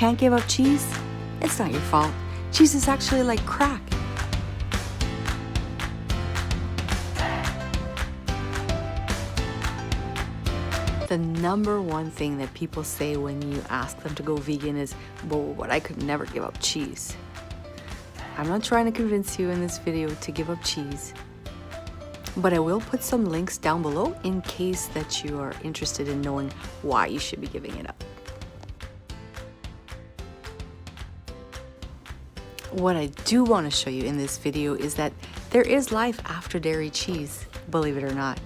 can't give up cheese? It's not your fault. Cheese is actually like crack. The number one thing that people say when you ask them to go vegan is, well, I could never give up cheese. I'm not trying to convince you in this video to give up cheese, but I will put some links down below in case that you are interested in knowing why you should be giving it up. What I do want to show you in this video is that there is life after dairy cheese, believe it or not.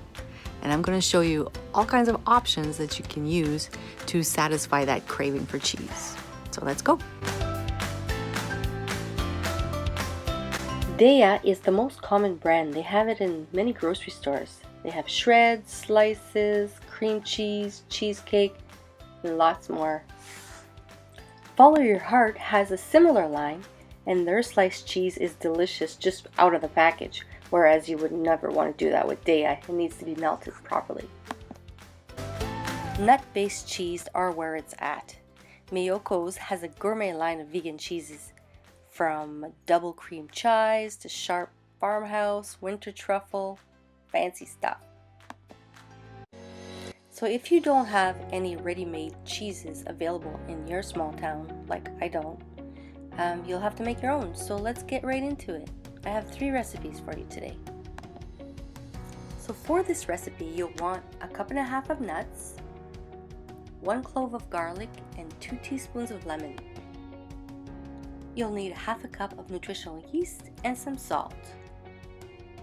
And I'm going to show you all kinds of options that you can use to satisfy that craving for cheese. So let's go. Daiya is the most common brand. They have it in many grocery stores. They have shreds, slices, cream cheese, cheesecake, and lots more. Follow Your Heart has a similar line, and their sliced cheese is delicious just out of the package, whereas you would never want to do that with Daiya. It needs to be melted properly. Nut-based cheese are where it's at. Miyoko's has a gourmet line of vegan cheeses, from double cream cheese to sharp farmhouse, winter truffle, fancy stuff. So if you don't have any ready-made cheeses available in your small town, like I don't, you'll have to make your own. So let's get right into it. I have 3 recipes for you today. So for this recipe, you'll want a 1.5 cups of nuts, 1 clove of garlic, and 2 teaspoons of lemon. You'll need 1/2 cup of nutritional yeast and some salt.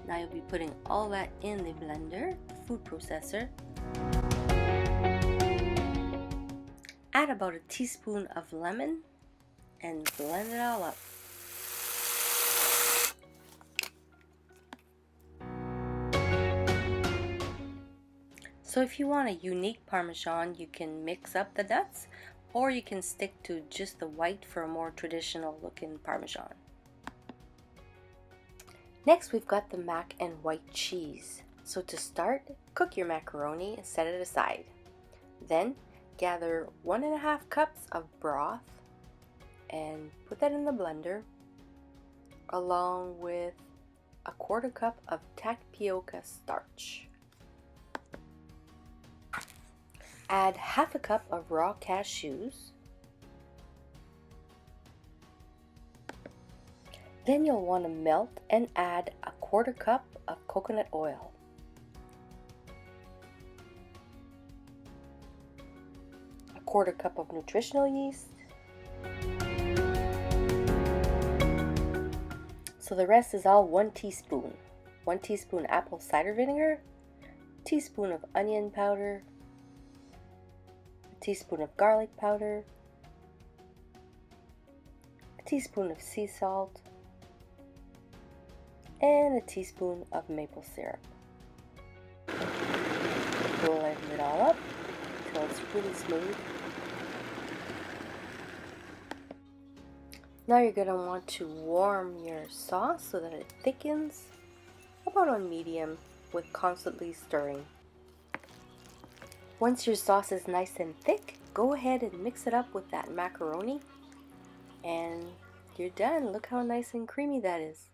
Now you'll be putting all that in the blender, food processor. Add about a teaspoon of lemon and blend it all up. So if you want a unique Parmesan, you can mix up the nuts, or you can stick to just the white for a more traditional looking Parmesan. Next, we've got the mac and white cheese. So to start, cook your macaroni and set it aside. Then gather 1.5 cups of broth and put that in the blender, along with a 1/4 cup of tapioca starch. Add 1/2 cup of raw cashews. Then you'll want to melt and add a 1/4 cup of coconut oil. A 1/4 cup of nutritional yeast. So the rest is all 1 teaspoon. 1 teaspoon apple cider vinegar, teaspoon of onion powder, teaspoon of garlic powder, a teaspoon of sea salt, and a teaspoon of maple syrup. Blend it all up until it's really smooth. Now you're going to want to warm your sauce so that it thickens, about on medium, with constantly stirring. Once your sauce is nice and thick, go ahead and mix it up with that macaroni, and you're done. Look how nice and creamy that is.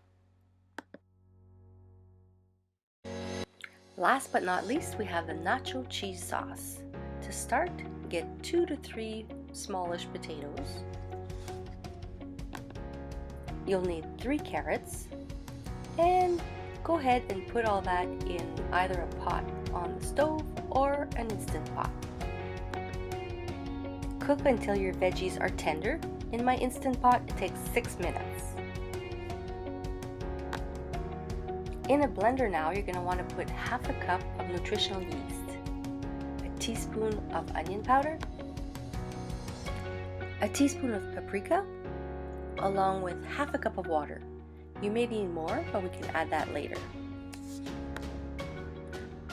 Last but not least, we have the nacho cheese sauce. To start, get 2 to 3 smallish potatoes. You'll need 3 carrots, and go ahead and put all that in either a pot on the stove or an instant pot. Cook until your veggies are tender. In my instant pot, it takes 6 minutes. In a blender now, you're going to want to put 1/2 cup of nutritional yeast, a teaspoon of onion powder, a teaspoon of paprika, along with 1/2 cup of water. You may need more, but we can add that later.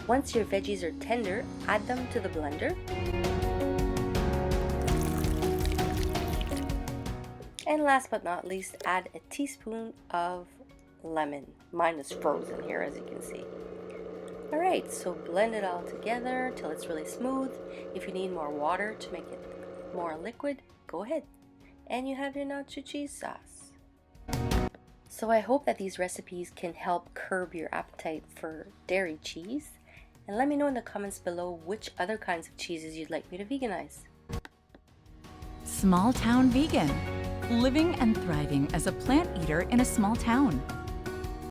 Once your veggies are tender, add them to the blender. And last but not least, add a teaspoon of lemon. Mine is frozen here, as you can see. Alright, so blend it all together till it's really smooth. If you need more water to make it more liquid, go ahead. and you have your nacho cheese sauce. So I hope that these recipes can help curb your appetite for dairy cheese, and let me know in the comments below which other kinds of cheeses you'd like me to veganize. Small town vegan, living and thriving as a plant eater in a small town.